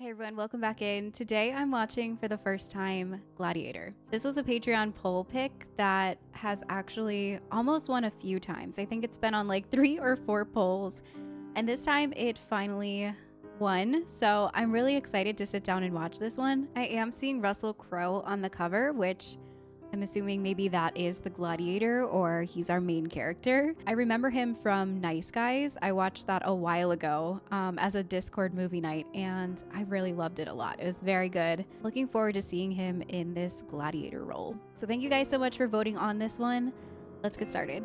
Hey everyone, welcome back in. Today I'm watching for the first time Gladiator. This was a Patreon poll pick that has actually almost won a few times. I think it's been on like 3 or 4 polls, and this time it finally won. So I'm really excited to sit down and watch this one. I am seeing Russell Crowe on the cover, which I'm assuming maybe that is the Gladiator or he's our main character. I remember him from Nice Guys. I watched that a while ago as a Discord movie night, and I really loved it a lot. It was very good. Looking forward to seeing him in this Gladiator role. So thank you guys so much for voting on this one. Let's get started.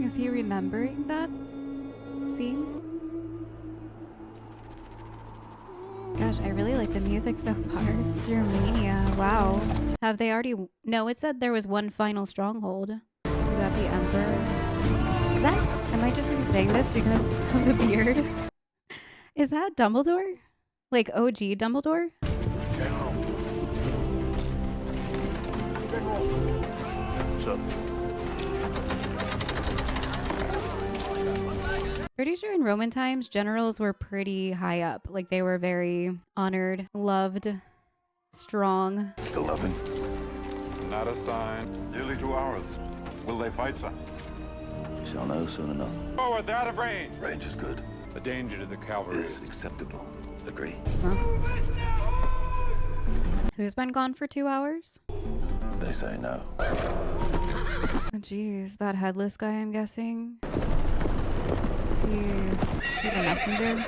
Is he remembering that scene? Gosh, I really like the music so far. Germania, wow. Have they already... No, it said there was one final stronghold. Is that the Emperor? Is that... Am I just saying this because of the beard? Is that Dumbledore? Like OG Dumbledore? General. What's up? Pretty sure in Roman times, generals were pretty high up. Like they were very honored, loved, strong. Still nothing. Not a sign. Nearly 2 hours. Will they fight, sir? We shall know soon enough. Forward, they're out of range. Range is good. A danger to the cavalry. Is acceptable. Agree. Huh? Who's been gone for 2 hours? They say no. Oh, geez, that headless guy, I'm guessing. Is he the messenger?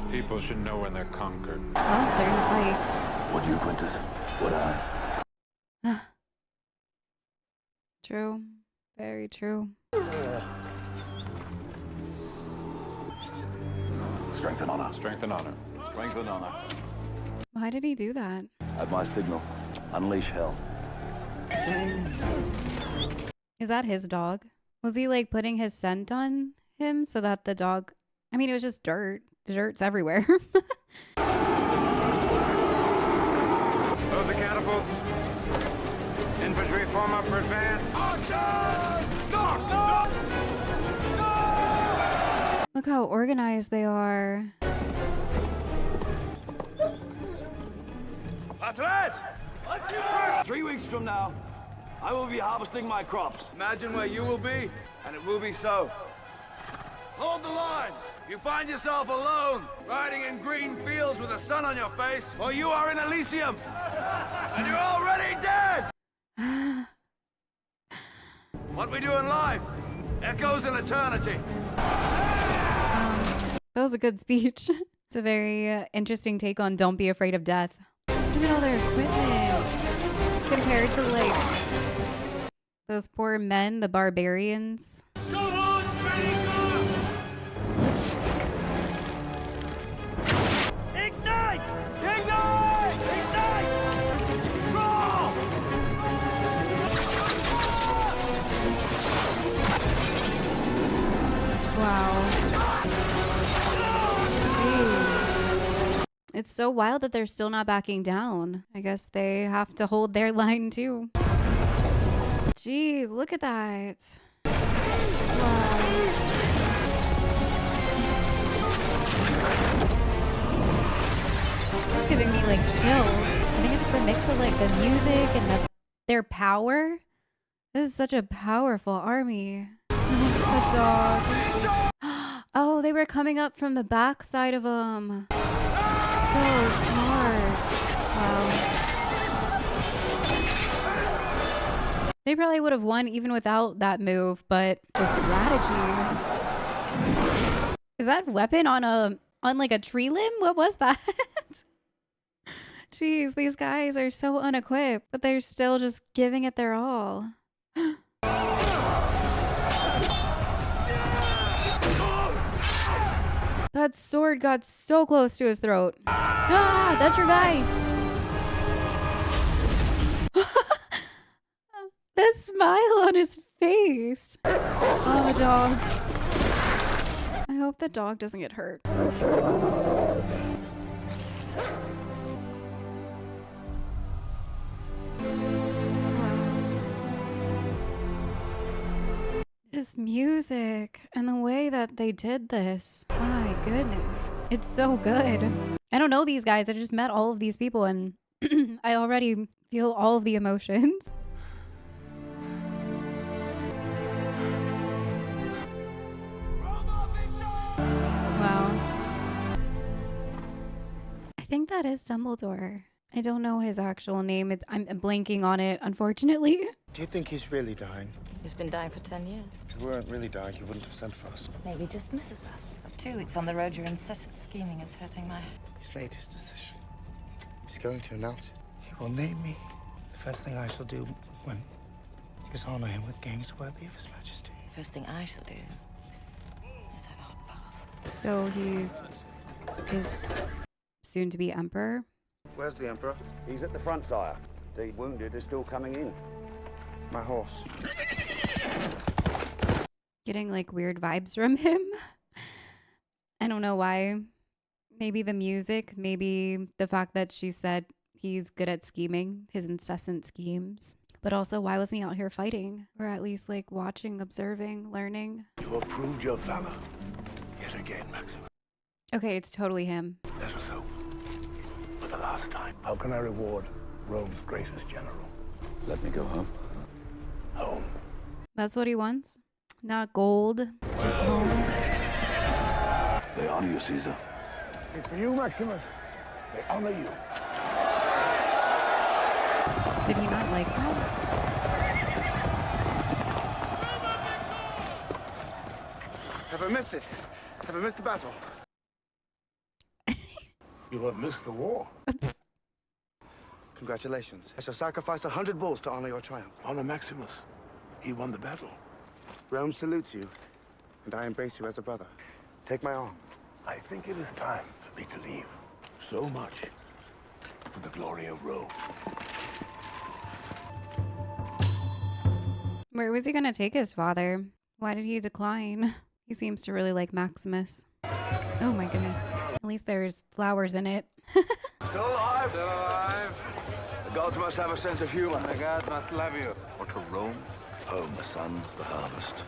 People should know when they're conquered. Oh, they're gonna fight. Would you, Quintus? Would I? True. Very true. Strength and honor. Strength and honor. Strength and honor. Why did he do that? At my signal, unleash hell. Is that his dog? Was he like putting his scent on him so that the dog... I mean, it was just dirt. The dirt's everywhere. Load the catapults. Infantry form up for advance. Look how organized they are. Atlas! 3 weeks from now, I will be harvesting my crops. Imagine where you will be, and it will be so. Hold the line. If you find yourself alone, riding in green fields with the sun on your face, well, you are in Elysium, and you're already dead. What we do in life echoes in eternity. That was a good speech. It's a very interesting take on don't be afraid of death. Look at all their equipment compared to like those poor men, the barbarians. Go on, Sweetz! Ignite! Ignite! Ignite! Roll! Wow. Jeez. It's so wild that they're still not backing down. I guess they have to hold their line too. Jeez, look at that. Wow. This is giving me like chills. I think it's the mix of like the music and their power. This is such a powerful army. The dog. Oh, they were coming up from the back side of them. So smart. Wow. They probably would have won even without that move, but the strategy. Is that weapon on like a tree limb? What was that? Jeez, these guys are so unequipped, but they're still just giving it their all. That sword got so close to his throat. Ah, that's your guy. The smile on his face. Oh, dog. hope the dog doesn't get hurt. This music and the way that they did this, my goodness, it's so good. I don't know these guys. I just met all of these people and I already feel all of the emotions. Wow. I think that is Dumbledore. I don't know his actual name. I'm blanking on it, unfortunately. Do you think he's really dying? He's been dying for 10 years. If he weren't really dying, he wouldn't have sent for us. Maybe he just misses us. 2 weeks on the road, your incessant scheming is hurting my head. He's made his decision. He's going to announce it. He will name me. The first thing I shall do when is honor him with games worthy of his majesty. The first thing I shall do is have a hot bath. So he is soon to be emperor. Where's the Emperor? He's at the front, sire. The wounded are still coming in. My horse. Getting like weird vibes from him. I don't know why. Maybe the music, maybe the fact that she said he's good at scheming, his incessant schemes. But also, why wasn't he out here fighting? Or at least like watching, observing, learning? You have proved your valor yet again, Maximus. Okay, it's totally him. Let us hope. For the last time. How can I reward Rome's greatest general? Let me go home. Home. That's what he wants? Not gold, just home. They honor you, Caesar. It's for you, Maximus. They honor you. Did he not like that? Have I missed it? Have I missed the battle? You have missed the war. Congratulations. I shall sacrifice 100 bulls to honor your triumph. Honor Maximus. He won the battle. Rome salutes you, and I embrace you as a brother. Take my arm. I think it is time for me to leave. So much for the glory of Rome. Where was he gonna take his father? Why did he decline? He seems to really like Maximus. Oh my goodness. At least there's flowers in it. Still alive? Still alive. The gods must have a sense of humor. The gods must love you. Or to Rome, home, the sun, the harvest.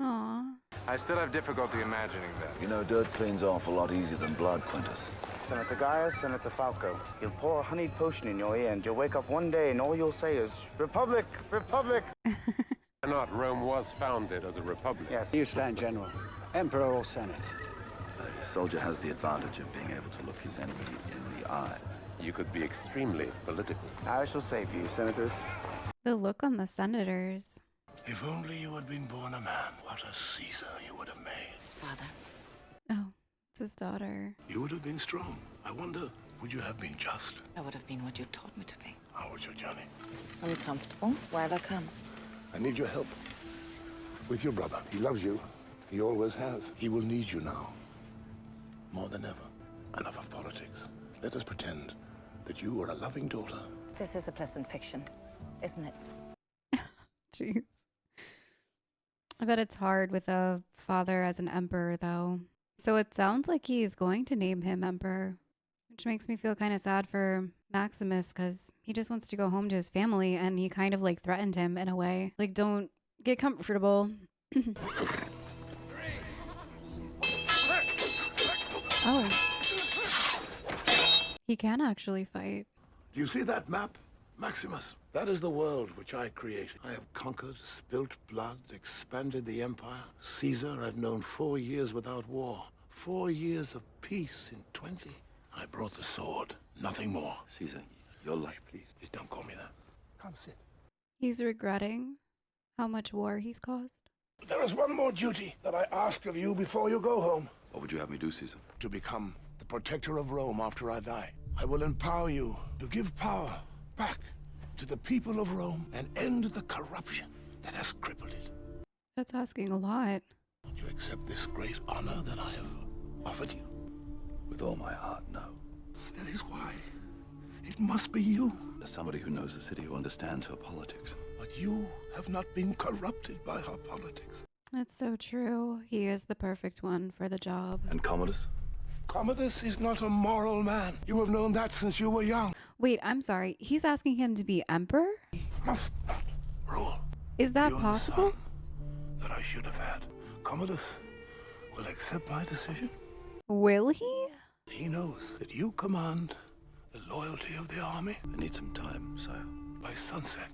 Aw. I still have difficulty imagining that. You know, dirt cleans off a lot easier than blood, Quintus. Senator Gaius, Senator Falco. He'll pour a honeyed potion in your ear, and you'll wake up one day and all you'll say is, Republic, Republic. Not Rome was founded as a republic. Yes. You stand, General. Emperor or Senate? A soldier has the advantage of being able to look his enemy in the eye. You could be extremely political. I shall save you, Senators. The look on the senators. If only you had been born a man, what a Caesar you would have made. Father, Oh, it's his daughter. You would have been strong. I wonder, would you have been just? I would have been what you taught me to be. How was your journey? Uncomfortable. Why have I come? I need your help. With your brother. He loves you. He always has. He will need you now. More than ever. Enough of politics. Let us pretend that you are a loving daughter. This is a pleasant fiction, isn't it? Jeez. I bet it's hard with a father as an emperor, though. So it sounds like he's going to name him emperor, which makes me feel kind of sad for Maximus because he just wants to go home to his family and he kind of like threatened him in a way. Like, don't get comfortable. Oh. He can actually fight. Do you see that map, Maximus? That is the world which I created. I have conquered, spilt blood, expanded the empire. Caesar, I've known 4 years without war. 4 years of peace in 20. I brought the sword, nothing more. Caesar, your life, Please don't call me that. Come sit. He's regretting how much war he's caused. There is one more duty that I ask of you before you go home. What would you have me do, Caesar? To become the protector of Rome after I die. I will empower you to give power back to the people of Rome and end the corruption that has crippled it. That's asking a lot. Do you accept this great honor that I have offered you? With all my heart, no. That is why it must be you. As somebody who knows the city, who understands her politics. But you have not been corrupted by her politics. That's so true. He is the perfect one for the job. And Commodus? Commodus is not a moral man. You have known that since you were young. Wait, I'm sorry. He's asking him to be emperor? Must not rule. Is that You are the possible? son that I should have had. Commodus will accept my decision. Will he? He knows that you command the loyalty of the army. I need some time, sire. By sunset,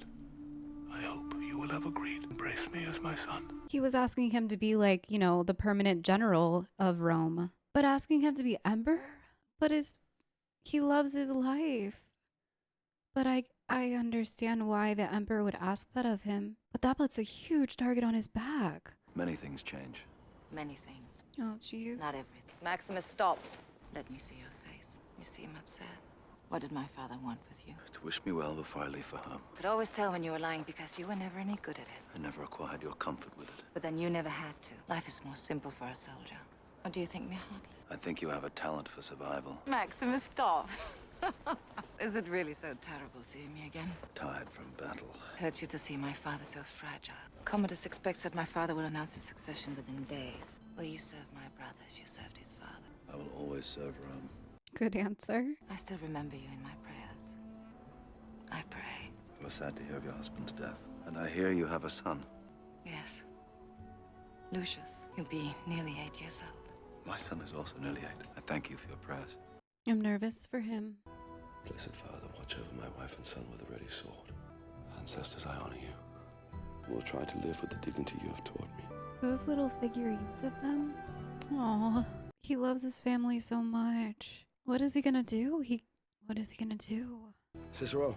I hope you will have agreed to embrace me as my son. He was asking him to be like, you know, the permanent general of Rome. But asking him to be emperor? But he loves his life. But I understand why the emperor would ask that of him. But that puts a huge target on his back. Many things change. Many things. Oh, jeez. Not everything. Maximus, stop. Let me see your face. You seem upset. What did my father want with you? To wish me well before I leave for home. Could always tell when you were lying because you were never any good at it. I never acquired your comfort with it. But then you never had to. Life is more simple for a soldier. Or do you think me heartless? I think you have a talent for survival. Maximus, stop. Is it really so terrible seeing me again? Tired from battle. Hurts you to see my father so fragile. Commodus expects that my father will announce his succession within days. Well, you served my brother as you served his father. I will always serve Rome. Good answer. I still remember you in my prayers. I pray. I was sad to hear of your husband's death. And I hear you have a son. Yes. Lucius. He'll be nearly 8 years old. My son is also nearly 8. I thank you for your prayers. I'm nervous for him. Blessed Father, watch over my wife and son with a ready sword. Ancestors, I honor you. I will try to live with the dignity you have taught me. Those little figurines of them. Aw. He loves his family so much. What is he gonna do? What is he gonna do? Cicero.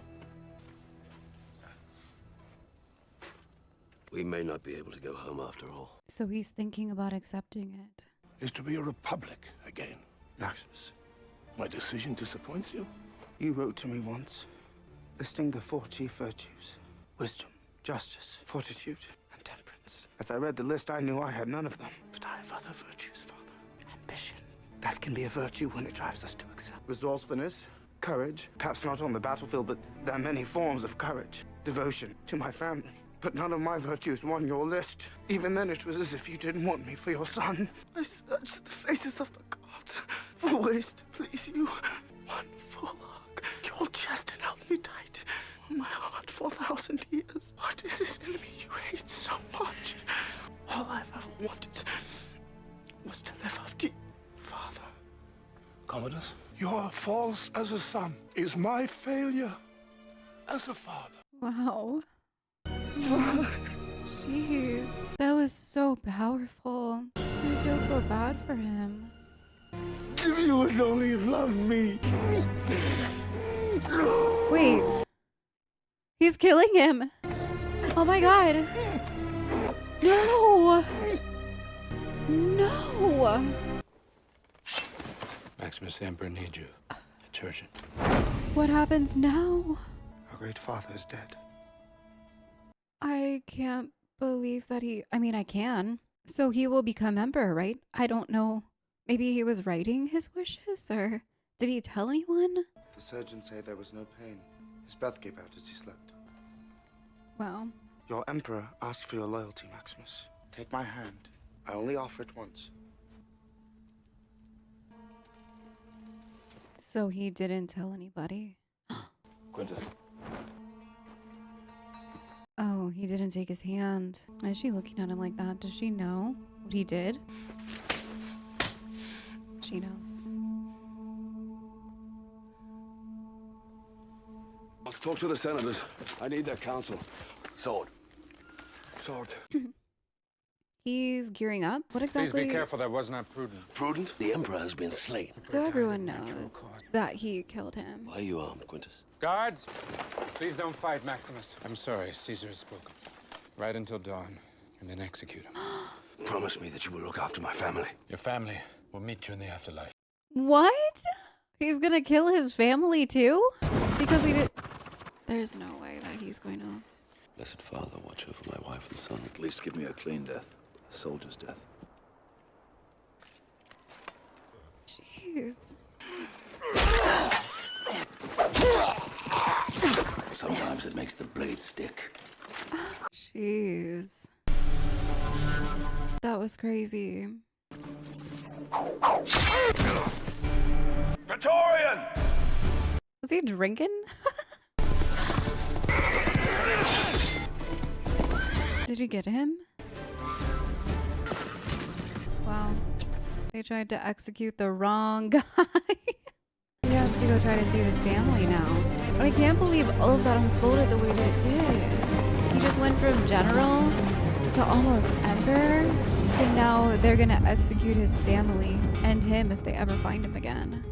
We may not be able to go home after all. So he's thinking about accepting it. Is to be a republic again. Maximus, My decision disappoints you? you wrote to me once, listing the 4 chief virtues: wisdom, justice, fortitude, and temperance. As I read the list, I knew I had none of them. But I have other virtues, Father. Ambition. That can be a virtue when it drives us to excel. Resourcefulness, courage, perhaps not on the battlefield, but there are many forms of courage. Devotion to my family. But none of my virtues won your list. Even then, it was as if you didn't want me for your son. I searched the faces of the gods for ways to please you. One full hug, your chest, and held me tight on my heart for 1,000 years. What is it in me you hate so much? All I've ever wanted was to live up to you, Father. Commodus, your faults as a son is my failure as a father. Wow. Jeez. That was so powerful. I feel so bad for him. If you would only have loved me. Wait. He's killing him. Oh my god. No. No. Maximus, the Emperor needs you. It's urgent. What happens now? Our great father is dead. I can't believe that I can. So he will become emperor, right? I don't know. Maybe he was writing his wishes, or did he tell anyone? The surgeons say there was no pain. His breath gave out as he slept. Wow. Your emperor asked for your loyalty, Maximus. Take my hand. I only offer it once. So he didn't tell anybody. Quintus. Oh, he didn't take his hand. Why is she looking at him like that? Does she know what he did? She knows. Let's talk to the senators. I need their counsel. Sword. Sword. He's gearing up. What exactly? Please be careful, that was not prudent. Prudent? The Emperor has been slain. So everyone knows that he killed him. Why are you armed, Quintus? Guards, please don't fight Maximus. I'm sorry, Caesar has spoken. Right until dawn, and then execute him. Promise me that you will look after my family. Your family will meet you in the afterlife. What? He's gonna kill his family too? Because he did. There's no way that he's going to. Blessed Father, watch over my wife and son. At least give me a clean death. A soldier's death. Jeez. Sometimes it makes the blade stick. Jeez. was crazy. Praetorian! Was he drinking? Did he get him? Wow. They tried to execute the wrong guy. He has to go try to save his family now. I can't believe all of that unfolded the way that it did. He just went from general to almost emperor to now they're gonna execute his family and him if they ever find him again.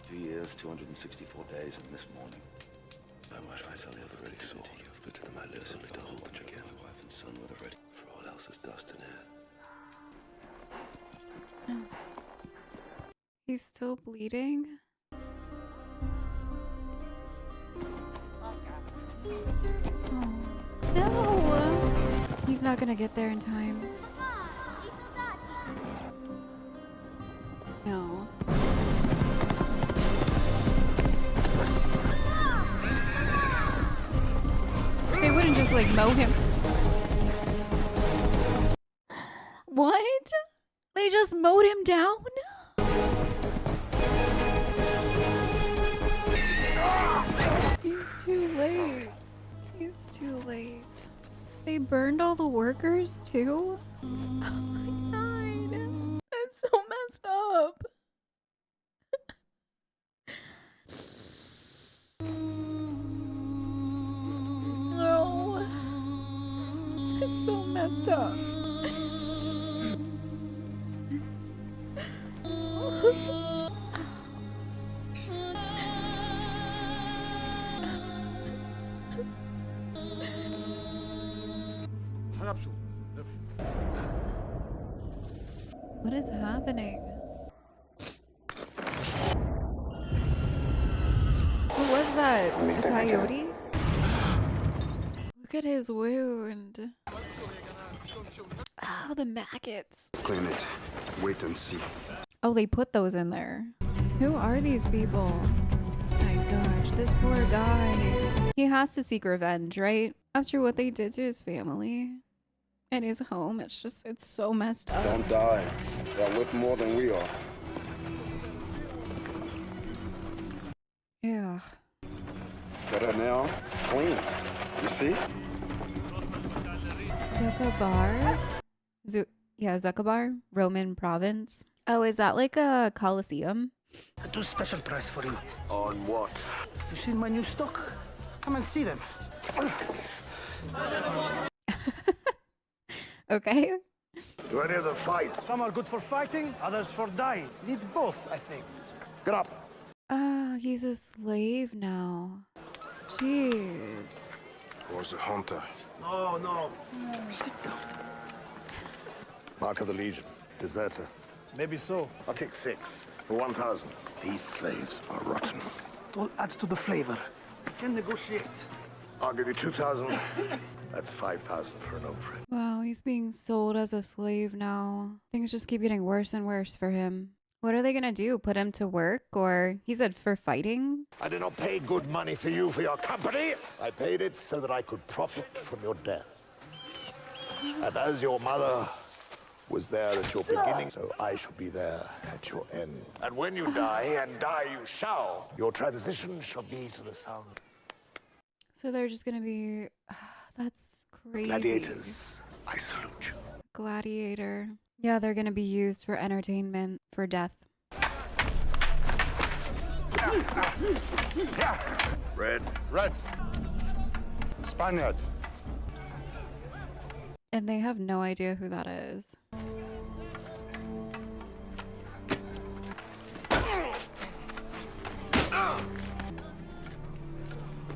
2 years, 264 days, and this morning. My wife I saw the other ready sword. You've put it in my lips only to hold the trigger. My wife and son were the ready. For all else is dust and air. He's still bleeding. Oh, no! He's not gonna get there in time. No. They wouldn't just like mow him. What? They just mowed him down? He's too late. He's too late. They burned all the workers too? Oh my god. That's so messed up. No. It's so messed up. What is happening? Who was that? A coyote? Look at his wound. Oh, the maggots. Clean it. Wait and see. Oh, they put those in there. Who are these people? My gosh, this poor guy. He has to seek revenge, right? After what they did to his family and his home. It's so messed up. Don't die. They're worth more than we are. Yeah. Better now. Clean. You see? Zuccabar? Zuccabar? Roman province. Oh, is that like a Colosseum? I do special price for you. On what? Have you seen my new stock? Come and see them. Okay. You ready to fight? Some are good for fighting, others for dying. Need both, I think. Get up. Oh, he's a slave now. Jeez. Was a hunter. No. Sit down. Mark of the Legion. Deserter. Maybe so. I'll take 6 for 1,000. These slaves are rotten. It all adds to the flavor. We can negotiate. I'll give you 2,000. That's 5,000 for an old friend. Wow, he's being sold as a slave now. Things just keep getting worse and worse for him. What are they gonna do? Put him to work? Or he said for fighting? I did not pay good money for you for your company. I paid it so that I could profit from your death. And as your mother was there at your beginning, so I shall be there at your end. And when you die, and die you shall, your transition shall be to the sound. So they're just gonna be... That's crazy. Gladiators, I salute you. Gladiator. Yeah, they're gonna be used for entertainment, for death. Red. Red. Spaniard. And they have no idea who that is.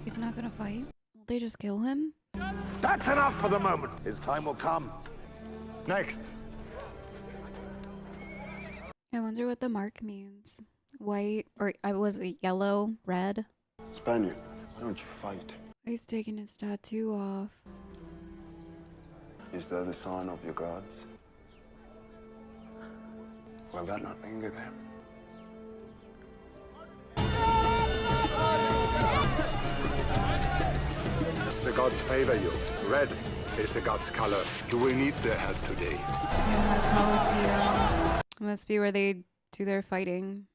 He's not gonna fight? Will they just kill him? That's enough for the moment. His time will come. Next. I wonder what the mark means. White, or was it yellow, red? Spaniard, why don't you fight? He's taking his tattoo off. Is that the sign of your gods? Will that not anger them? The gods favor you. Red, is the God's color. You will need their help today. Yeah, Coliseum. Must be where they do their fighting.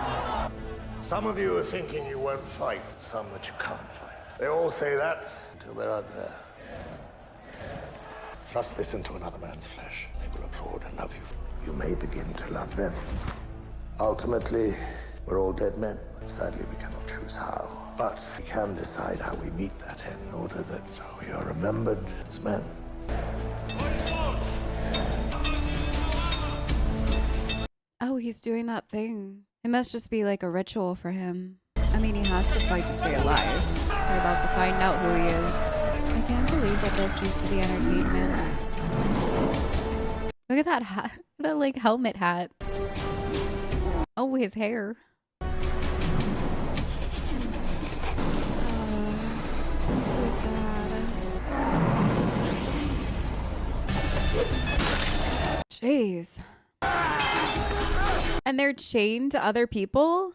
Some of you are thinking you won't fight, some that you can't fight. They all say that until they're out there. Thrust this into another man's flesh. They will applaud and love you. You may begin to love them. Ultimately, we're all dead men. Sadly, we cannot choose how. But we can decide how we meet that end in order that we are remembered as men. Oh, he's doing that thing. It must just be like a ritual for him. I mean, he has to fight to stay alive. We're about to find out who he is. I can't believe that this used to be entertainment. Look at that hat. That, like, helmet hat. Oh, his hair. That's so sad. Jeez. And they're chained to other people?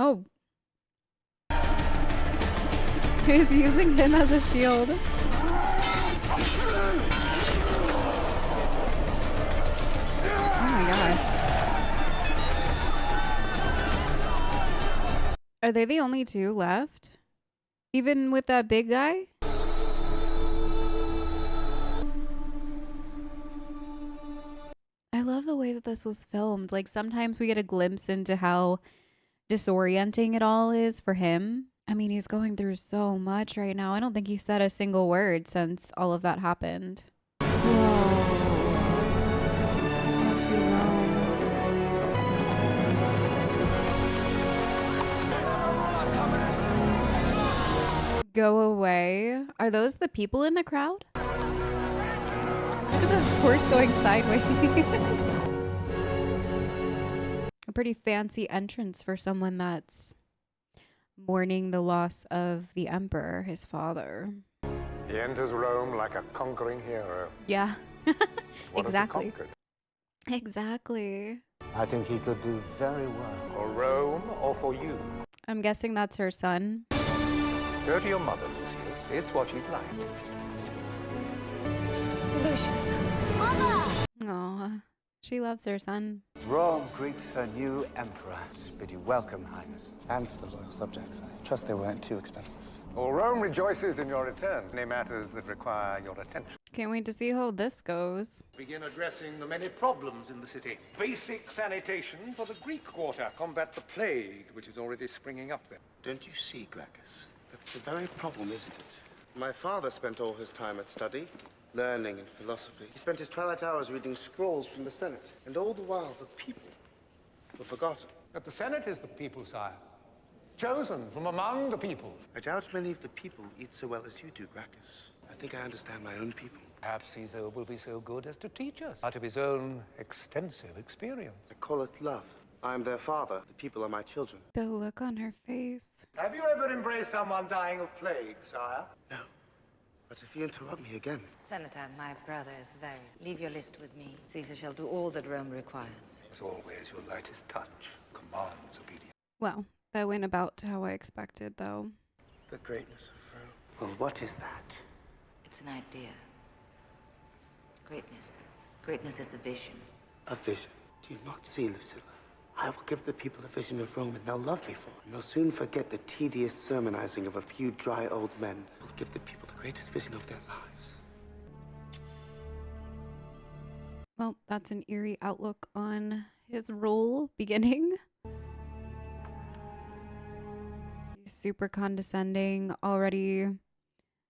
Oh. He's using him as a shield. Oh my god. Are they the only two left? Even with that big guy? I love the way that this was filmed. Like, sometimes we get a glimpse into how disorienting it all is for him. I mean, he's going through so much right now. I don't think he said a single word since all of that happened. Whoa. This must be Rome. Go away. Are those the people in the crowd? Look at the horse going sideways. A pretty fancy entrance for someone that's mourning the loss of the emperor, his father. He enters Rome like a conquering hero. Yeah. What Exactly. has he conquered? Exactly. I think he could do very well. For Rome or for you? I'm guessing that's her son. Go to your mother, Lucius. It's what she'd like. Lucius. Aw, she loves her son. Rome greets her new emperor. Bid you welcome, Highness. And for the loyal subjects, I trust they weren't too expensive. Well, Rome rejoices in your return. Any matters that require your attention. Can't wait to see how this goes. Begin addressing the many problems in the city. Basic sanitation for the Greek quarter. Combat the plague, which is already springing up there. Don't you see, Gracchus? That's the very problem, isn't it? My father spent all his time at study, learning and philosophy. He spent his twilight hours reading scrolls from the Senate. And all the while, the people were forgotten. But the Senate is the people, sire. Chosen from among the people. I doubt many of the people eat so well as you do, Gracchus. I think I understand my own people. Perhaps Caesar will be so good as to teach us out of his own extensive experience. I call it love. I am their father. The people are my children. The look on her face. Have you ever embraced someone dying of plague, sire? No. But if you interrupt me again... Senator, my brother is very... Leave your list with me. Caesar shall do all that Rome requires. As always, your lightest touch commands obedience. Well, that went about how I expected, though. The greatness of Rome. Well, what is that? It's an idea. Greatness. Greatness is a vision. A vision. Do you not see, Lucilla? I will give the people a vision of Rome, and they'll love me for it. And they'll soon forget the tedious sermonizing of a few dry old men. We'll give the people the greatest vision of their lives. Well, that's an eerie outlook on his role beginning. He's super condescending, already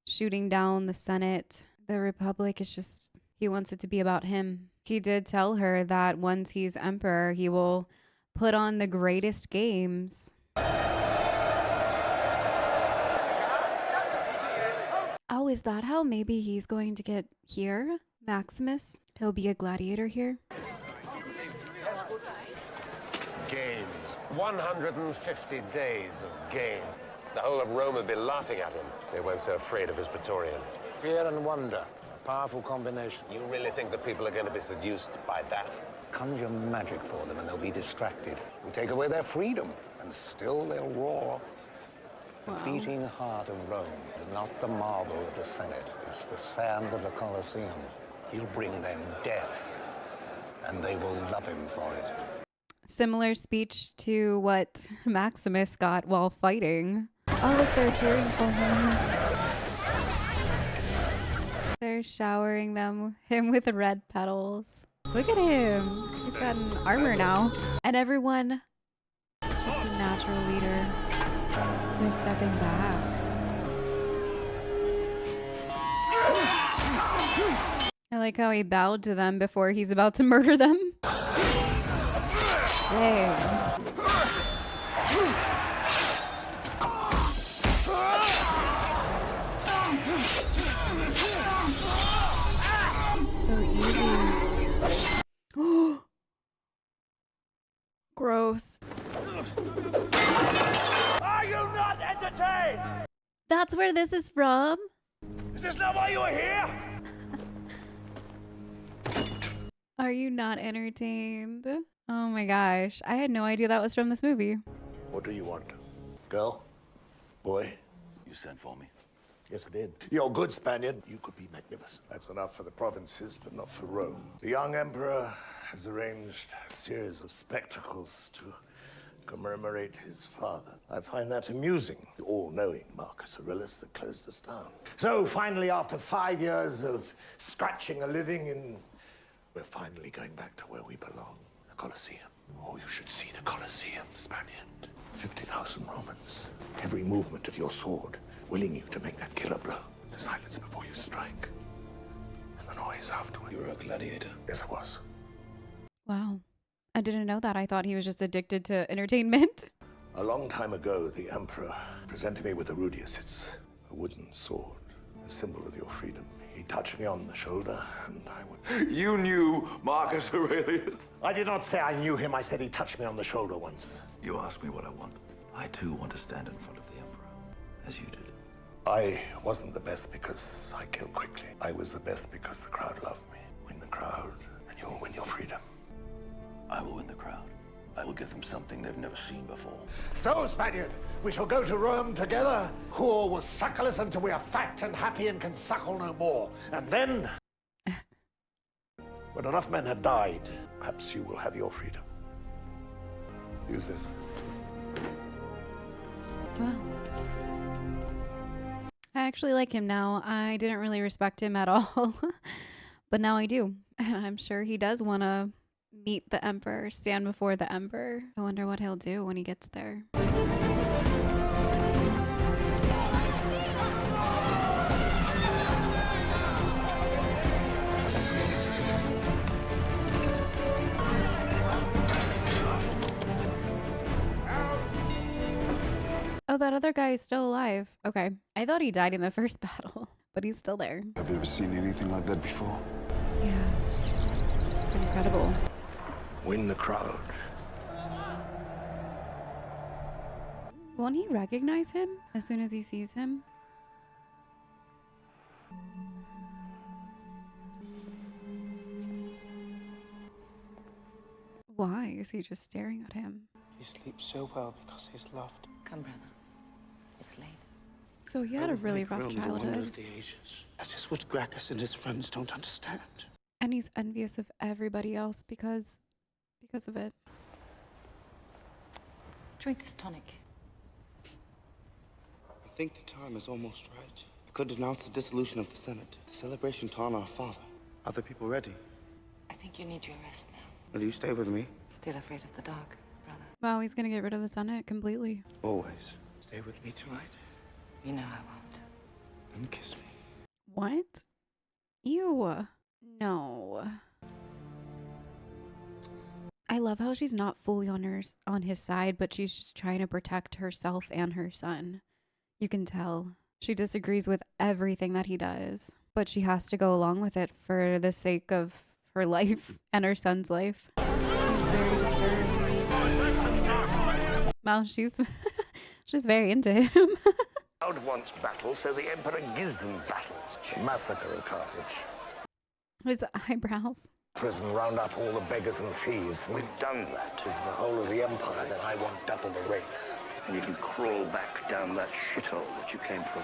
shooting down the Senate. The Republic is just, he wants it to be about him. He did tell her that once he's emperor, he will put on the greatest games. Oh, is that how maybe he's going to get here? Maximus? He'll be a gladiator here? Games. 150 days of game. The whole of Rome would be laughing at him. They weren't so afraid of his Praetorian. Fear and wonder. A powerful combination. You really think that people are going to be seduced by that? Conjure magic for them and they'll be distracted. We take away their freedom and still they'll roar. The beating heart of Rome is not the marble of the Senate. It's the sand of the Colosseum. He'll bring them death, and they will love him for it. Similar speech to what Maximus got while fighting. Oh, look, they're cheering for him. They're showering him with red petals. Look at him. He's got an armor now. And everyone, just a natural leader. They're stepping back. I like how he bowed to them before he's about to murder them. Dang. So easy. Gross. Are you not entertained? That's where this is from? Is this not why you are here? Are you not entertained? Oh my gosh. I had no idea that was from this movie. What do you want? Girl? Boy? You sent for me. Yes, I did. You're good, Spaniard. You could be magnificent. That's enough for the provinces, but not for Rome. The young emperor has arranged a series of spectacles to commemorate his father. I find that amusing. The all-knowing Marcus Aurelius that closed us down. So finally, after 5 years of scratching a living we're finally going back to where we belong, the Colosseum. Oh, you should see the Colosseum, Spaniard. 50,000 Romans. Every movement of your sword willing you to make that killer blow. The silence before you strike. And the noise afterward. You were a gladiator. Yes, I was. Wow. I didn't know that. I thought he was just addicted to entertainment. A long time ago, the Emperor presented me with a rudius. It's a wooden sword, a symbol of your freedom. He touched me on the shoulder, and I would... You knew Marcus Aurelius? I did not say I knew him. I said he touched me on the shoulder once. You asked me what I want. I too want to stand in front of the Emperor, as you did. I wasn't the best because I killed quickly. I was the best because the crowd loved me. Win the crowd, and you'll win your freedom. I will win the crowd. I will give them something they've never seen before. So, Spaniard, we shall go to Rome together, who will suckle us until we are fat and happy and can suckle no more. And then, when enough men have died, perhaps you will have your freedom. Use this. Wow. I actually like him now. I didn't really respect him at all, but now I do. And I'm sure he does want to meet the Emperor, stand before the Emperor. I wonder what he'll do when he gets there. Oh, that other guy is still alive. Okay. I thought he died in the first battle, but he's still there. Have you ever seen anything like that before? Yeah. It's incredible. Win the crowd. Won't he recognize him as soon as he sees him? Why is he just staring at him? He sleeps so well because he's loved. Come, brother. It's late. So he had a really rough childhood. Of the ages. That is what Gracchus and his friends don't understand. And he's envious of everybody else because of it. Drink this tonic. I think the time is almost right. I could announce the dissolution of the Senate, the celebration to honor our father. Other people ready? I think you need your rest now. Will you stay with me? Still afraid of the dark, brother? Wow, he's gonna get rid of the Senate completely. Always. Stay with me tonight. You know I won't. And kiss me. What? Ew. No. I love how she's not fully on his side, but she's just trying to protect herself and her son. You can tell. She disagrees with everything that he does, but she has to go along with it for the sake of her life and her son's life. He's very disturbed. Well, she's very into him. Crowd wants battle, so the Emperor gives them battles. Massacre of Carthage. His eyebrows. Prison, round up all the beggars and thieves. We've done that. It's the whole of the Empire that I want double the rates. And you can crawl back down that shithole that you came from.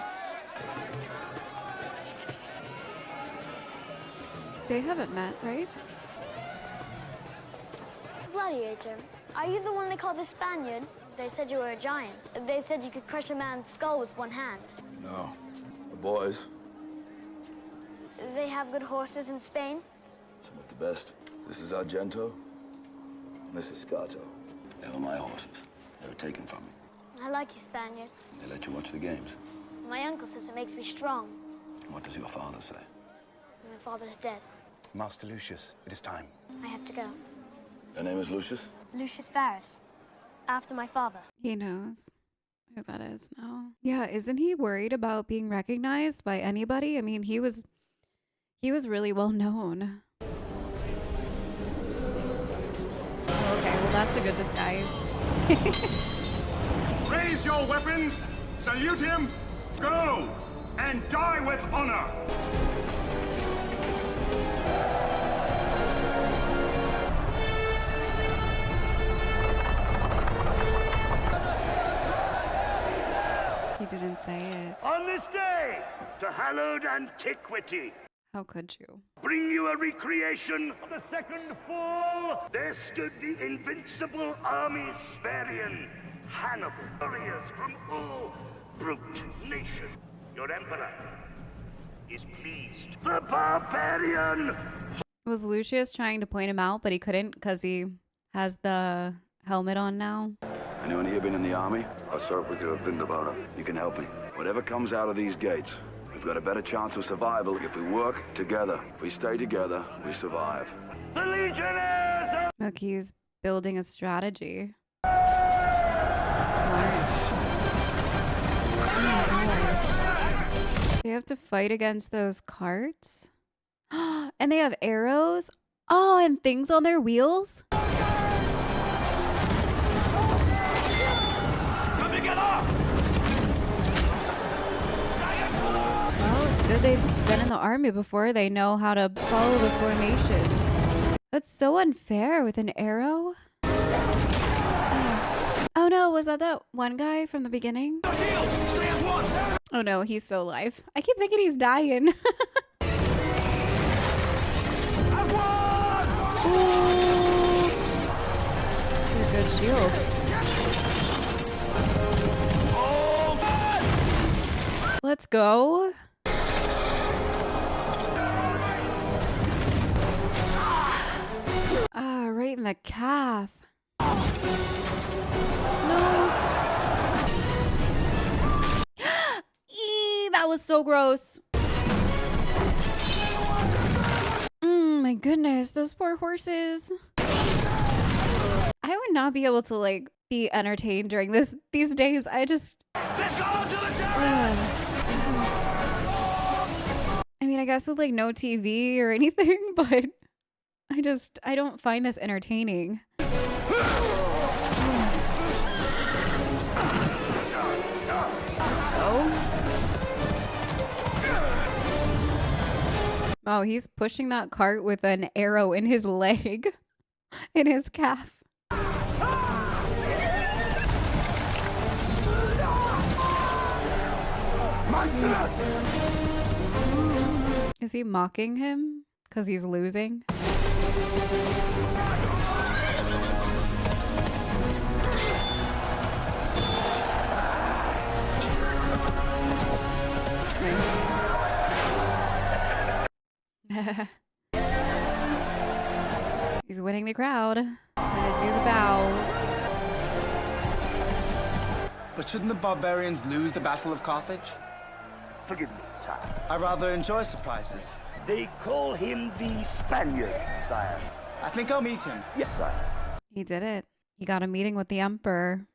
They haven't met, right? Gladiator, are you the one they called the Spaniard? They said you were a giant. They said you could crush a man's skull with one hand. No. The boys, They have good horses in Spain? some of the best. This is Argento, and this is Scato. They were my horses. They were taken from me. I like you, Spaniard. They let you watch the games. My uncle says it makes me strong. What does your father say? My father's dead. Master Lucius, it is time. I have to go. Your name is Lucius? Lucius Varus. After my father. He knows who that is now. Yeah, isn't he worried about being recognized by anybody? I mean, he was really well known. Oh, okay, well that's a good disguise. Raise your weapons, salute him, go, and die with honor. He didn't say it. On this day, to hallowed antiquity, How could you? bring you a recreation of the second fall. There stood the invincible armies, Varian, Hannibal, warriors from all brute nation. Your emperor is pleased. The barbarian! Was Lucius trying to point him out, but he couldn't because he has the helmet on now? Anyone here been in the army? I'll start with your Vindabara. You can help me. Whatever comes out of these gates, we've got a better chance of survival if we work together. If we stay together, we survive. The Legionnaires! Look, he's building a strategy. Smart. Oh my God. They have to fight against those carts? And they have arrows? Oh, and things on their wheels? Well, it's good they've been in the army before. They know how to follow the formations. That's so unfair with an arrow. Oh no, was that one guy from the beginning? Oh no, he's still alive. I keep thinking he's dying. Ooh. Two good shields. Let's go. Ah, right in the calf. No. Eee, that was so gross. My goodness, those poor horses. I would not be able to like be entertained during these days. I just I mean, I guess with like no TV or anything, but I don't find this entertaining. Let's go. Oh, he's pushing that cart with an arrow in his leg, in his calf. Monstrous! Is he mocking him because he's losing? Nice. He's winning the crowd. Gonna do the bows. But shouldn't the barbarians lose the Battle of Carthage? Forgive me, sire. I rather enjoy surprises. They call him the Spaniard, sire. I think I'll meet him. Yes, sire. He did it. He got a meeting with the Emperor.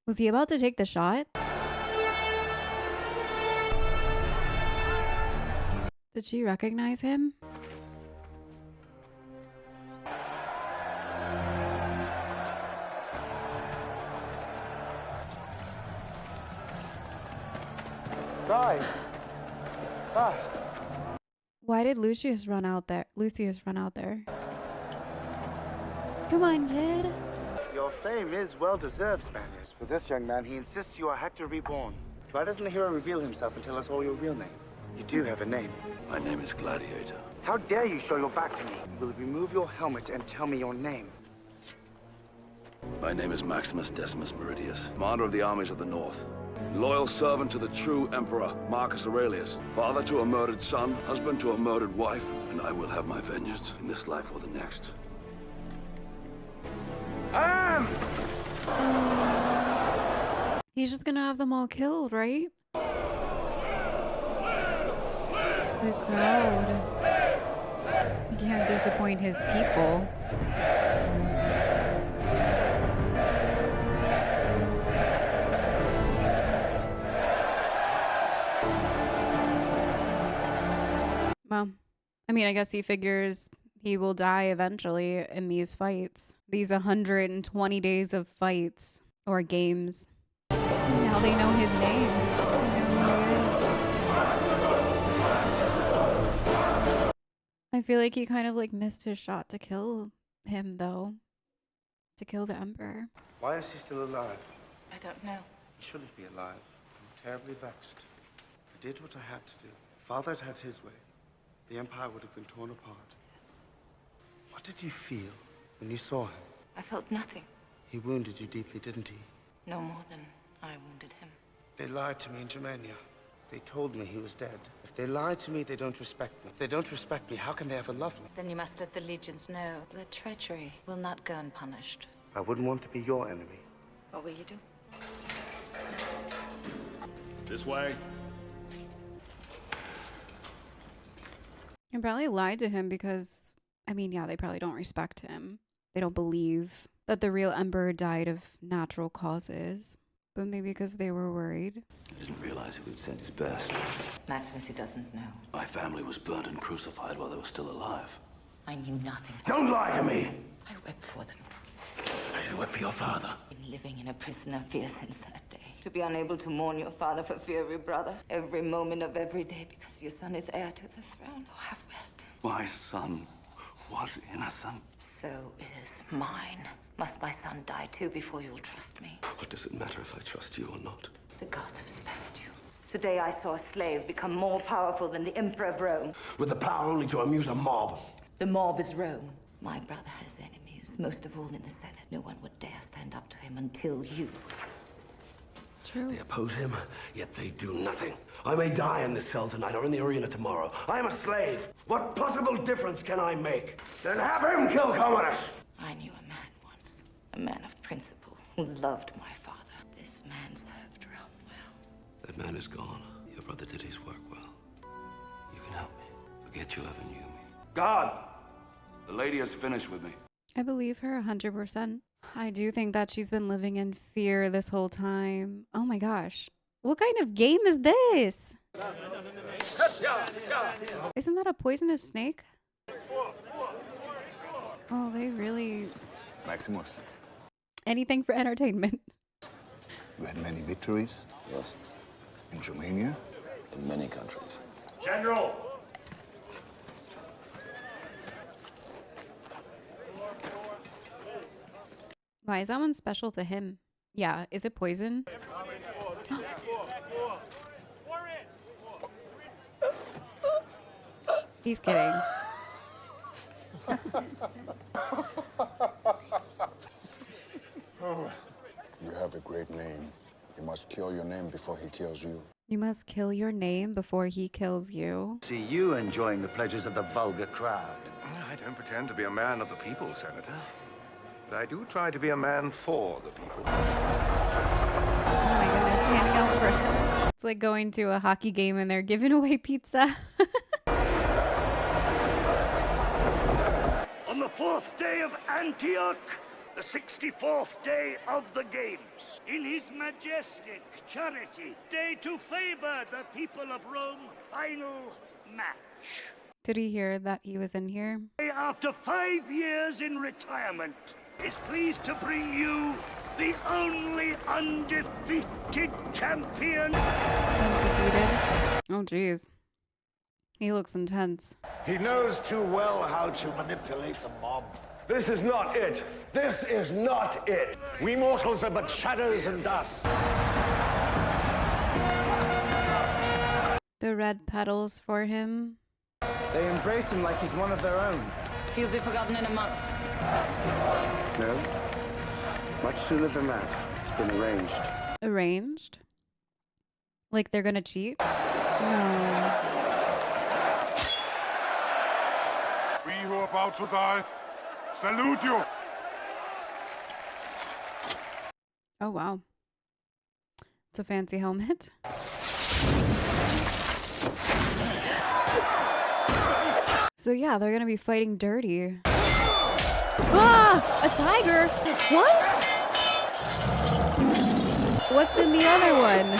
Was he about to take the shot? Did she recognize him? Guys! Guys! Why did Lucius run out there? Come on, kid. Your fame is well-deserved, Spaniards. For this young man, he insists you are Hector reborn. Why doesn't the hero reveal himself and tell us all your real name? You do have a name. My name is Gladiator. How dare you show your back to me? You will remove your helmet and tell me your name. My name is Maximus Decimus Meridius, commander of the armies of the North. Loyal servant to the true Emperor, Marcus Aurelius. Father to a murdered son, husband to a murdered wife, and I will have my vengeance in this life or the next. He's just gonna have them all killed, right? The crowd. He can't disappoint his people. Well, I mean, I guess he figures he will die eventually in these fights. These 120 days of fights or games. Now they know his name. They know who he is. I feel like he kind of like missed his shot to kill him, though. To kill the Emperor. Why is he still alive? I don't know. He shouldn't be alive. I'm terribly vexed. I did what I had to do. Father had had his way. The Empire would have been torn apart. Yes. What did you feel when you saw him? I felt nothing. He wounded you deeply, didn't he? No more than I wounded him. They lied to me in Germania. They told me he was dead. If they lie to me, they don't respect me. If they don't respect me, how can they ever love me? Then you must let the legions know that treachery will not go unpunished. I wouldn't want to be your enemy. What will you do? This way. And probably lied to him because, I mean, yeah, they probably don't respect him. They don't believe that the real Emperor died of natural causes. But maybe because they were worried. I didn't realize he would send his best. Maximus, he doesn't know. My family was burned and crucified while they were still alive. I knew nothing. Don't lie to me! I wept for them. I should wept for your father. Been living in a prison of fear since that day. To be unable to mourn your father for fear of your brother. Every moment of every day because your son is heir to the throne. Oh, I've wept. My son was innocent. So is mine. Must my son die too before you'll trust me? What does it matter if I trust you or not? The gods have spared you. Today I saw a slave become more powerful than the Emperor of Rome. With the power only to amuse a mob. The mob is Rome. My brother has enemies, most of all in the Senate. No one would dare stand up to him until you. It's true. They oppose him, yet they do nothing. I may die in this cell tonight or in the arena tomorrow. I am a slave. What possible difference can I make? Then have him kill Commodus! I knew a man once, a man of principle, who loved my father. This man served Rome well. That man is gone. Your brother did his work well. You can help me. Forget you ever knew me. God! The lady has finished with me. I believe her 100%. I do think that she's been living in fear this whole time. Oh my gosh. What kind of game is this? Isn't that a poisonous snake? Oh, they really... Maximus, Anything for entertainment. you had many victories? Yes, In Germania? in many countries. General! Why is that one special to him? Yeah, is it poison? He's kidding. You have a great name. You must kill your name before he kills you. You must kill your name before he kills you. See you enjoying the pleasures of the vulgar crowd. I don't pretend to be a man of the people, Senator. But I do try to be a man for the people. Oh my goodness, handing out bread. It's like going to a hockey game and they're giving away pizza. On the fourth day of Antioch, the 64th day of the Games. In his majestic charity, day to favor the people of Rome, final match. Did he hear that he was in here? After 5 years in retirement, is pleased to bring you the only undefeated champion. Undefeated? Oh, jeez. He looks intense. He knows too well how to manipulate the mob. This is not it. This is not it. We mortals are but shadows and dust. The red petals for him. They embrace him like he's one of their own. He'll be forgotten in a month. No. Much sooner than that. It's been arranged. Arranged? Like they're gonna cheat? No. We who are about to die, salute you. Oh, wow. It's a fancy helmet. So yeah, they're gonna be fighting dirty. Ah! A tiger? What? What's in the other one?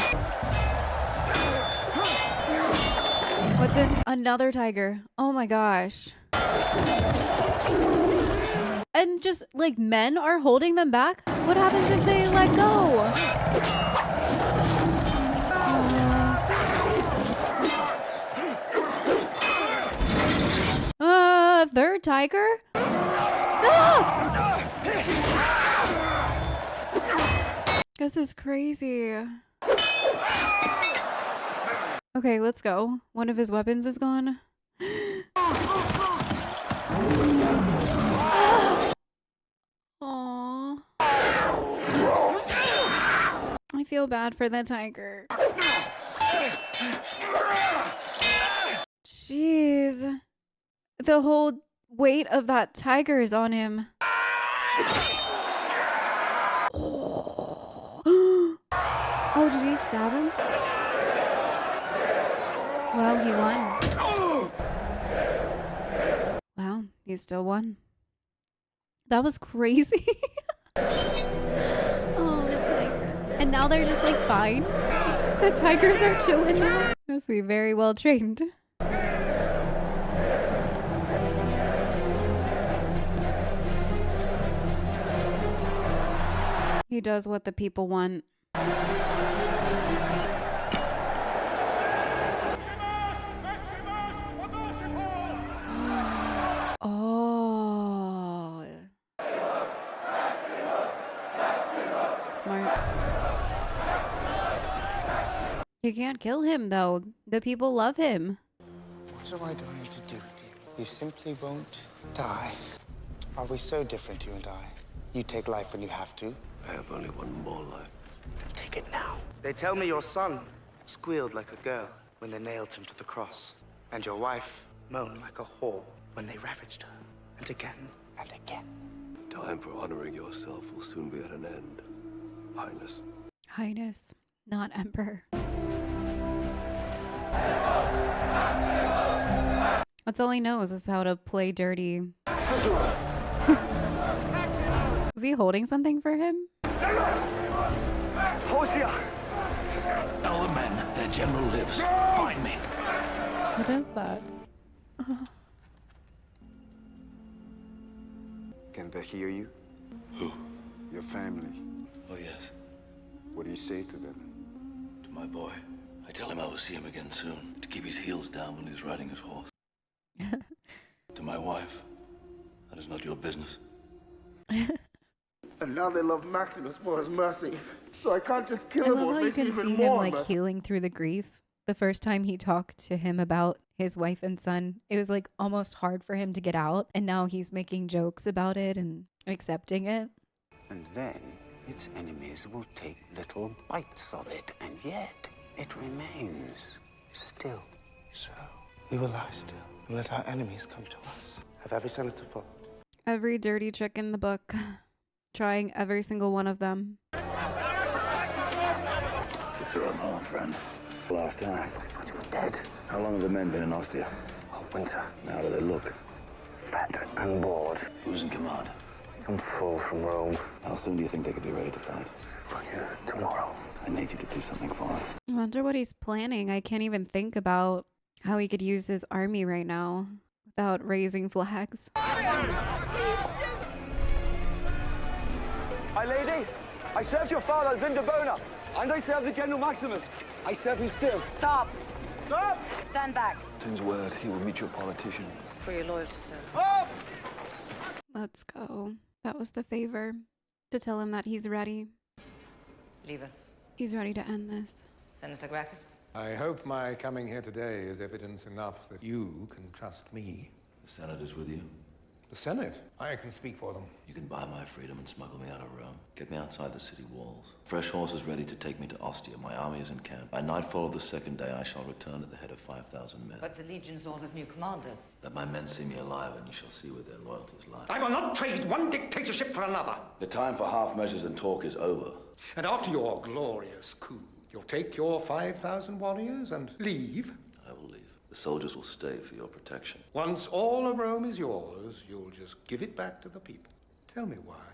What's in another tiger? Oh my gosh. And just like men are holding them back? What happens if they let go? Third tiger? Ah! This is crazy. Okay, let's go. One of his weapons is gone. Aww. I feel bad for the tiger. Jeez. The whole weight of that tiger is on him. Oh, did he stab him? Well, he won. Wow, he still won. That was crazy. Oh, the tiger. And now they're just like fine. The tigers are chilling now. Must be very well trained. He does what the people want. Oh. Smart. You can't kill him, though. The people love him. What am I going to do with you? You simply won't die. Are we so different, you and I? You take life when you have to. I have only one more life. Take it now. They tell me your son squealed like a girl when they nailed him to the cross. And your wife moaned like a whore when they ravaged her. And again and again. The time for honoring yourself will soon be at an end, Highness. Highness, not Emperor. That's all he knows is how to play dirty. Is he holding something for him? Hosea! Tell the men their general lives. Find me. What is that? Can they hear you? Who? Your family. Oh, yes. What do you say to them? To my boy. I tell him I will see him again soon, to keep his heels down when he's riding his horse. To my wife, that is not your business. And now they love Maximus for his mercy. So I can't just kill I him love or how it you makes me can even see him more like mercy. healing through the grief. The first time he talked to him about his wife and son, it was like almost hard for him to get out. And now he's making jokes about it and accepting it. And then its enemies will take little bites of it, and yet it remains still. So we will lie still and let our enemies come to us. Have every senator fall. Every dirty trick in the book. Trying every single one of them. Cicero, my old friend. Last time, I thought you were dead. How long have the men been in Ostia? All winter. How do they look? Fat and bored. Who's in command? Some fool from Rome. How soon do you think they could be ready to fight? For you, tomorrow. I need you to do something for me. I wonder what he's planning. I can't even think about how he could use his army right now without raising flags. My lady, I served your father, Vindabona, and I serve the General Maximus. I serve him still. Stop. Stop! Stand back. Sends word he will meet your politician. For your loyalty, sir. Up! Let's go. That was the favor. To tell him that he's ready. Leave us. He's ready to end this. Senator Gracchus? I hope my coming here today is evidence enough that you can trust me. The Senate is with you. The Senate? I can speak for them. You can buy my freedom and smuggle me out of Rome. Get me outside the city walls. Fresh horses ready to take me to Ostia. My army is in camp. By nightfall of the second day, I shall return at the head of 5,000 men. But the legions all have new commanders. Let my men see me alive, and you shall see where their loyalties lie. I will not trade one dictatorship for another. The time for half measures and talk is over. And after your glorious coup, you'll take your 5,000 warriors and leave? I will leave. The soldiers will stay for your protection. Once all of Rome is yours, you'll just give it back to the people. Tell me why.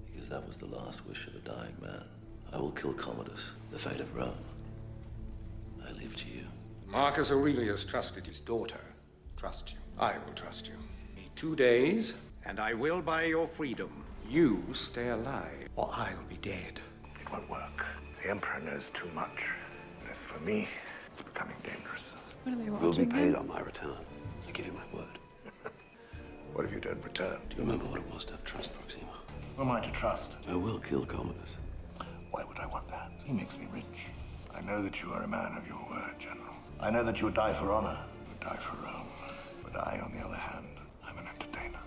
Because that was the last wish of a dying man. I will kill Commodus, the fate of Rome. I leave to you. Marcus Aurelius trusted his daughter. Trust you. I will trust you. 2 days, and I will buy your freedom. You stay alive, or I'll be dead. It won't work. The Emperor knows too much. As for me, it's becoming dangerous. What are they We'll watching? be paid on my return. I give you my word. What if you don't return? Do you remember what it was to have trust, Proxima? Who am I to trust? I will kill Commodus. Why would I want that? He makes me rich. I know that you are a man of your word, General. I know that you would die for honor, would die for Rome. But I, on the other hand, I'm an entertainer.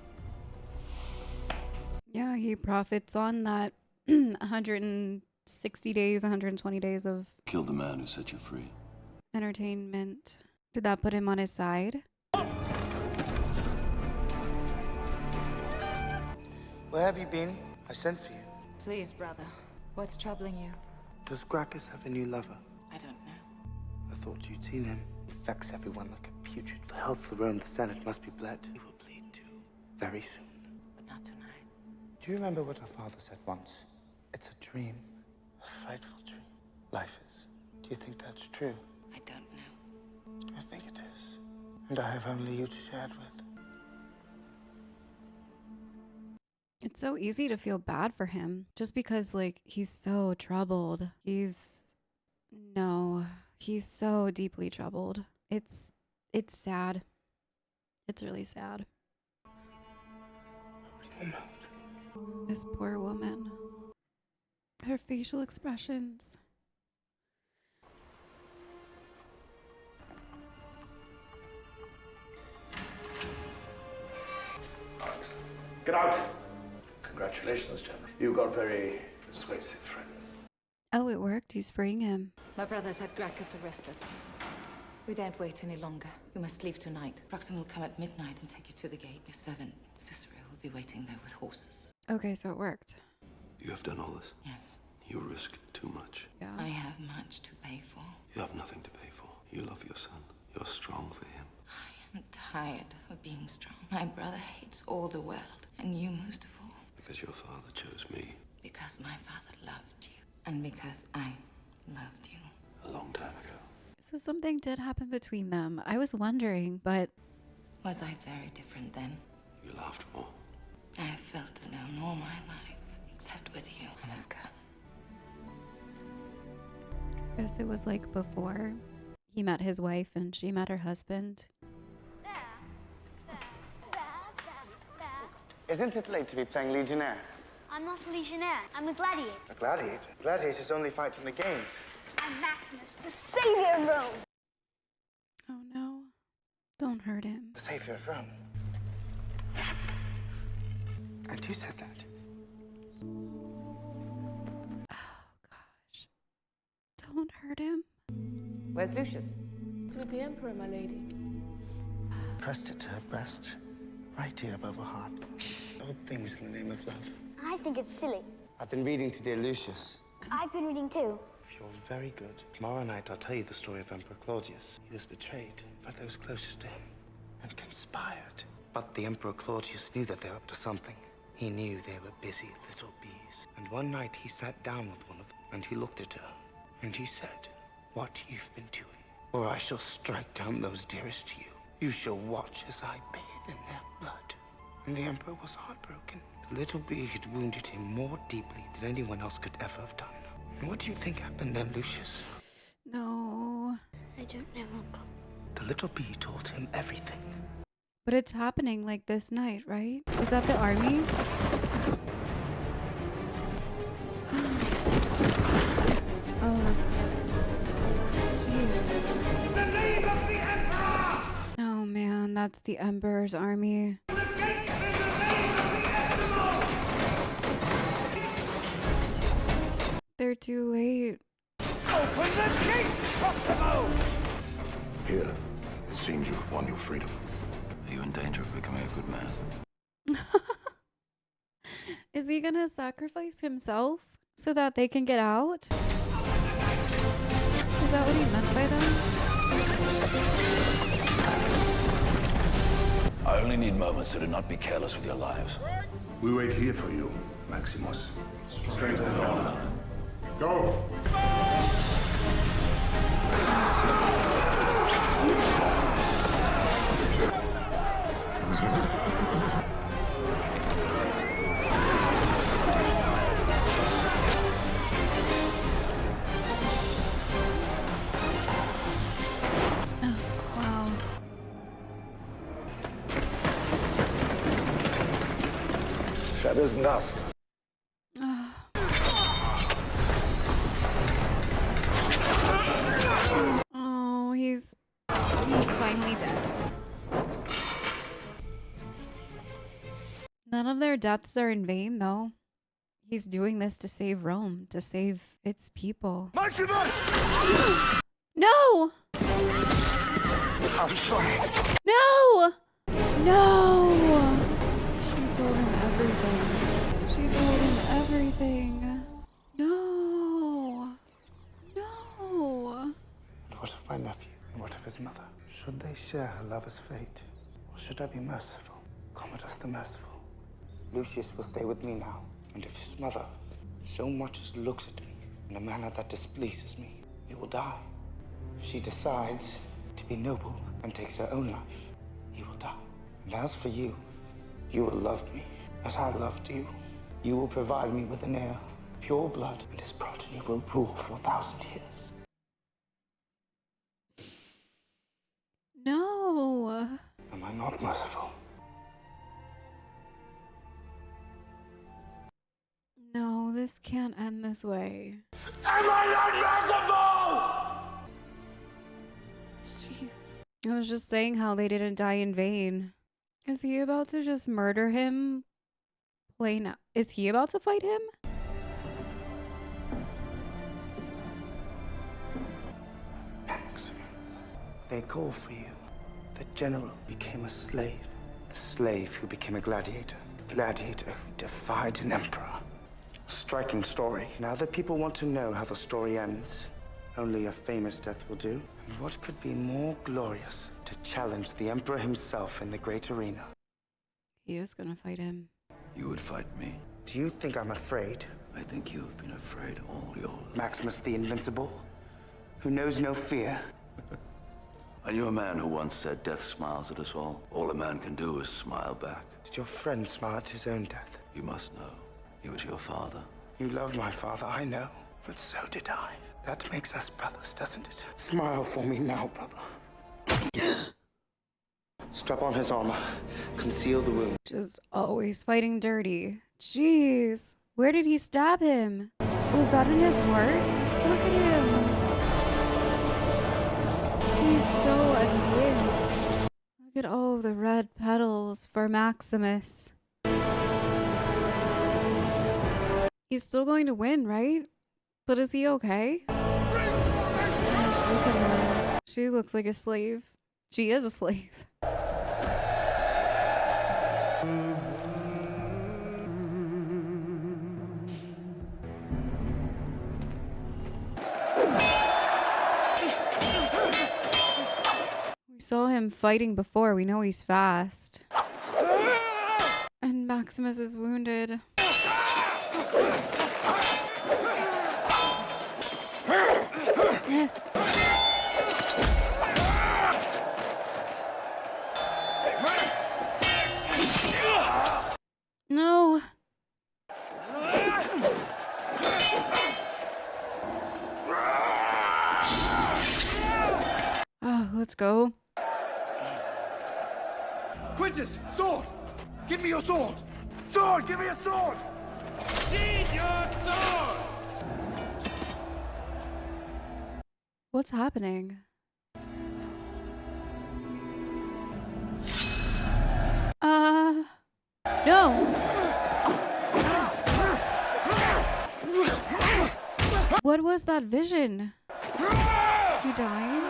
Yeah, he profits on that 160 days, 120 days of Killed the man who set you free. entertainment. Did that put him on his side? Where have you been? I sent for you. Please, brother. What's troubling you? Does Gracchus have a new lover? I don't know. I thought you'd seen him. Infects everyone like a putrid. For health for Rome, the Senate must be bled. He will bleed too. Very soon. But not tonight. Do you remember what our father said once? It's a dream. A frightful dream. Life is. Do you think that's true? I don't know. I think it is. And I have only you to share it with. It's so easy to feel bad for him just because, like, he's so troubled. He's so deeply troubled. It's sad. It's really sad. This poor woman. Her facial expressions. Get out! Congratulations, General. You've got very persuasive friends. Oh, it worked. He's freeing him. My brothers had Gracchus arrested. We daren't wait any longer. You must leave tonight. Proxima will come at midnight and take you to the gate. Your servant, Cicero, will be waiting there with horses. Okay, so it worked. You have done all this? Yes. You risk too much. Yeah. I have much to pay for. You have nothing to pay for. You love your son. You're strong for him. I'm tired of being strong. My brother hates all the world, and you most of all. Because your father chose me. Because my father loved you, and because I loved you. A long time ago. So something did happen between them. I was wondering, but... Was I very different then? You laughed more. I have felt alone all my life, except with you. I must go. Guess it was like before he met his wife and she met her husband. Isn't it late to be playing Legionnaire? I'm not a legionnaire. I'm a gladiator. A gladiator? Gladiators only fight in the games. I'm Maximus, the savior of Rome. Oh no. Don't hurt him. The savior of Rome. And who said that? Oh gosh. Don't hurt him. Where's Lucius? It's with the Emperor, my lady. Pressed it to her breast, right here above her heart. All things in the name of love. I think it's silly. I've been reading to dear Lucius. I've been reading too. If you're very good, tomorrow night I'll tell you the story of Emperor Claudius. He was betrayed by those closest to him and conspired. But the Emperor Claudius knew that they were up to something. He knew they were busy little bees. And one night he sat down with one of them, and he looked at her, and he said, "What you've been doing, or I shall strike down those dearest to you. You shall watch as I bathe in their blood." And the Emperor was heartbroken. The little bee had wounded him more deeply than anyone else could ever have done. And what do you think happened then, Lucius? No. I don't know, Uncle. The little bee told him everything. But it's happening like this night, right? Is that the army? Oh, that's... Jeez. The name of the Emperor! Oh man, that's the Emperor's army. They're too late. Open the gate, Kokomo! Here, it seems you've won your freedom. Are you in danger of becoming a good man? Is he gonna sacrifice himself so that they can get out? Is that what he meant by that? I only need moments, so do not be careless with your lives. We wait here for you, Maximus. Strength and honor. Go! Wow. Shadow's dust. Oh, he's finally dead. None of their deaths are in vain, though. He's doing this to save Rome, to save its people. Maximus! No! I'm sorry. No! No! She told him everything. She told him everything. No! No! And what of my nephew? And what of his mother? Should they share her lover's fate? Or should I be merciful? Commodus the Merciful. Lucius will stay with me now. And if his mother so much as looks at me in a manner that displeases me, he will die. If she decides to be noble and takes her own life, he will die. And as for you, you will love me as I loved you. You will provide me with an heir, pure blood, and his progeny will rule for 1,000 years. No! Am I not merciful? No, this can't end this way. Am I not merciful? Jeez. I was just saying how they didn't die in vain. Is he about to just murder him? Plain out. Is he about to fight him? Max, they call for you. The general became a slave. The slave who became a gladiator. The gladiator who defied an emperor. Striking story. Now that people want to know how the story ends, only a famous death will do. And what could be more glorious to challenge the emperor himself in the great arena? He is gonna fight him. You would fight me. Do you think I'm afraid? I think you have been afraid all your life. Maximus the Invincible, who knows no fear. I knew a man who once said death smiles at us all. All a man can do is smile back. Did your friend smile at his own death? You must know. He was your father. You love my father, I know. But so did I. That makes us brothers, doesn't it? Smile for me now, brother. Strap on his armor. Conceal the wound. Just always fighting dirty. Jeez. Where did he stab him? Was that in his heart? Look at him. He's so unhinged. Look at all the red petals for Maximus. He's still going to win, right? But is he okay? Gosh, look at her. She looks like a slave. She is a slave. We saw him fighting before. We know he's fast. And And Maximus is wounded. No. Oh, let's go. Quintus, sword! Give me your sword! Sword, give me a sword! Sheathe your sword! What's happening? No. What was that vision? Is he dying?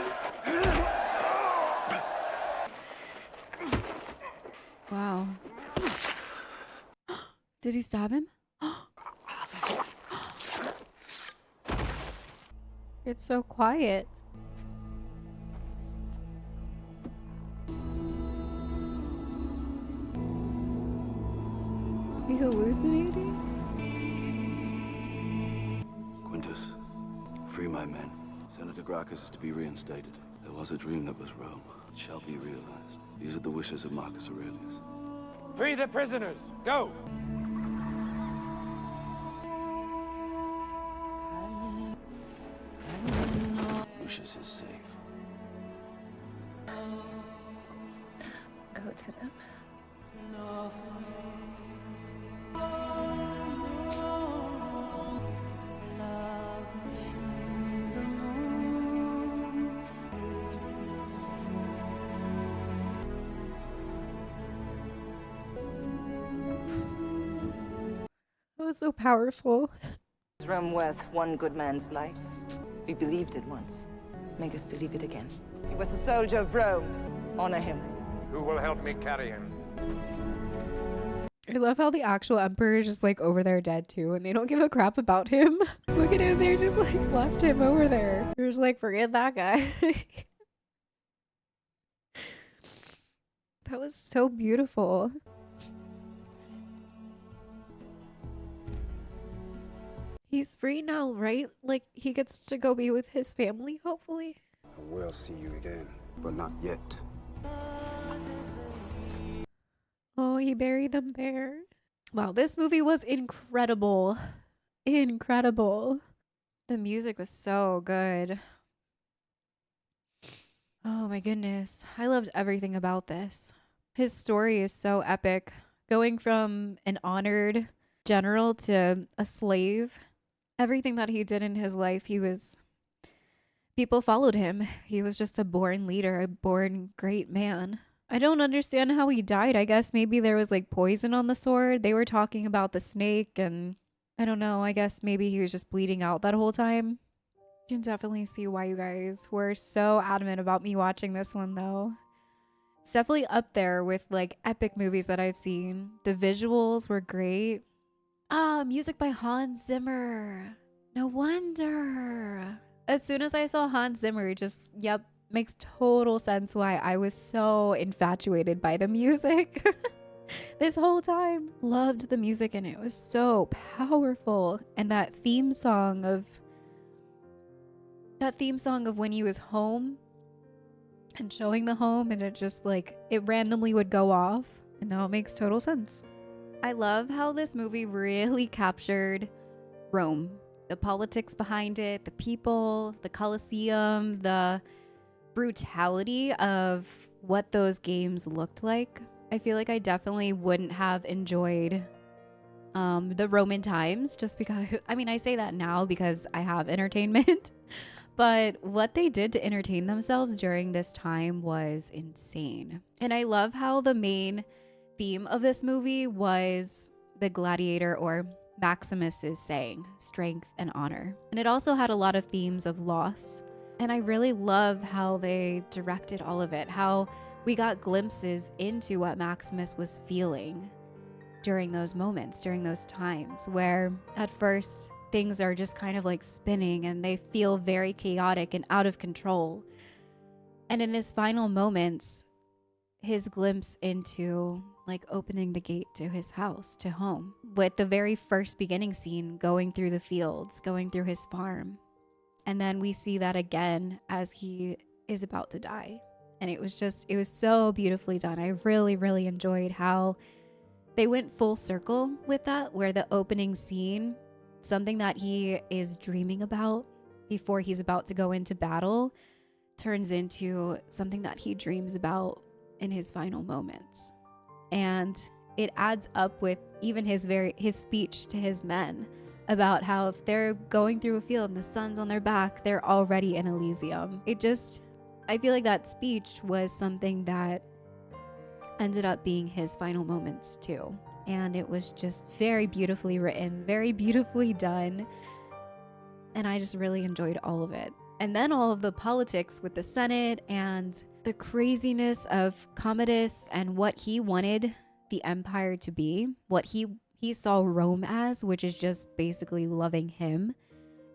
Wow. Did he stab him? It's so quiet. You hallucinating? Quintus, free my men. Senator Gracchus is to be reinstated. There was a dream that was Rome. It shall be realized. These are the wishes of Marcus Aurelius. Free the prisoners! Go! Lucius is safe. Go to them. That was so powerful. Is Rome worth one good man's life? We believed it once. Make us believe it again. He was a soldier of Rome. Honor him. Who will help me carry him? I love how the actual emperor is just like over there dead too, and they don't give a crap about him. Look at him, they're just like left him over there. They're just like, forget that guy. That was so beautiful. He's free now, right? Like, he gets to go be with his family, hopefully. I will see you again, but not yet. Oh, he buried them there. Wow, this movie was incredible. Incredible. The music was so good. Oh my goodness. I loved everything about this. His story is so epic. Going from an honored general to a slave. Everything that he did in his life, people followed him. He was just a born leader, a born great man. I don't understand how he died. I guess maybe there was like poison on the sword. They were talking about the snake, and I don't know. I guess maybe he was just bleeding out that whole time. You can definitely see why you guys were so adamant about me watching this one though. It's definitely up there with like epic movies that I've seen. The visuals were great. Ah, music by Hans Zimmer. No wonder. As soon as I saw Hans Zimmer, yep, makes total sense why I was so infatuated by the music. This whole time. Loved the music and it was so powerful. And that theme song of when he was home and showing the home, and it just like, it randomly would go off. And now it makes total sense. I love how this movie really captured Rome. The politics behind it, the people, the Colosseum, the brutality of what those games looked like. I feel like I definitely wouldn't have enjoyed the Roman times just because, I mean, I say that now because I have entertainment, but what they did to entertain themselves during this time was insane. And I love how the main theme of this movie was the gladiator, or Maximus's saying, strength and honor. And it also had a lot of themes of loss. And I really love how they directed all of it, how we got glimpses into what Maximus was feeling during those moments, during those times where at first things are just kind of like spinning and they feel very chaotic and out of control. And in his final moments, his glimpse into like opening the gate to his house, to home, with the very first beginning scene going through the fields, going through his farm. And then we see that again as he is about to die. And it was so beautifully done. I really, really enjoyed how they went full circle with that, where the opening scene, something that he is dreaming about before he's about to go into battle, turns into something that he dreams about in his final moments. And it adds up with even his speech to his men about how if they're going through a field and the sun's on their back, they're already in Elysium. I feel like that speech was something that ended up being his final moments too. And it was just very beautifully written, very beautifully done. And I just really enjoyed all of it. And then all of the politics with the Senate and the craziness of Commodus and what he wanted the empire to be, what he saw Rome as, which is just basically loving him,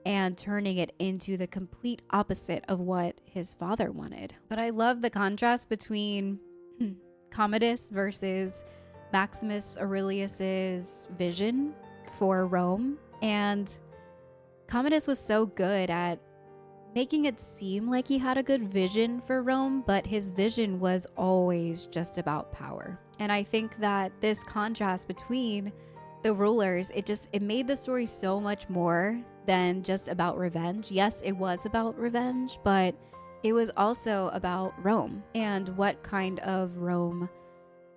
and turning it into the complete opposite of what his father wanted. But I love the contrast between Commodus versus Maximus Aurelius's vision for Rome. And Commodus was so good at making it seem like he had a good vision for Rome, but his vision was always just about power. And I think that this contrast between the rulers, it made the story so much more than just about revenge. Yes, it was about revenge, but it was also about Rome and what kind of Rome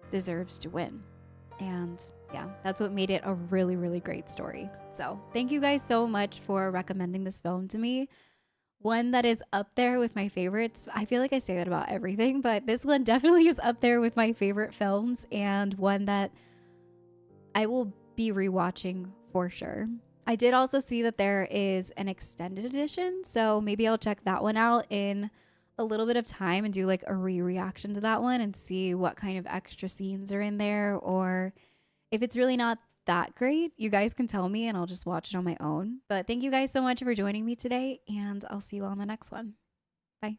deserves to win. And yeah, that's what made it a really, really great story. So thank you guys so much for recommending this film to me. One that is up there with my favorites. I feel like I say that about everything, but this one definitely is up there with my favorite films, and one that I will be rewatching for sure. I did also see that there is an extended edition, so maybe I'll check that one out in a little bit of time and do like a reaction to that one and see what kind of extra scenes are in there, or if it's really not that great, you guys can tell me and I'll just watch it on my own. But thank you guys so much for joining me today, and I'll see you all on the next one. Bye.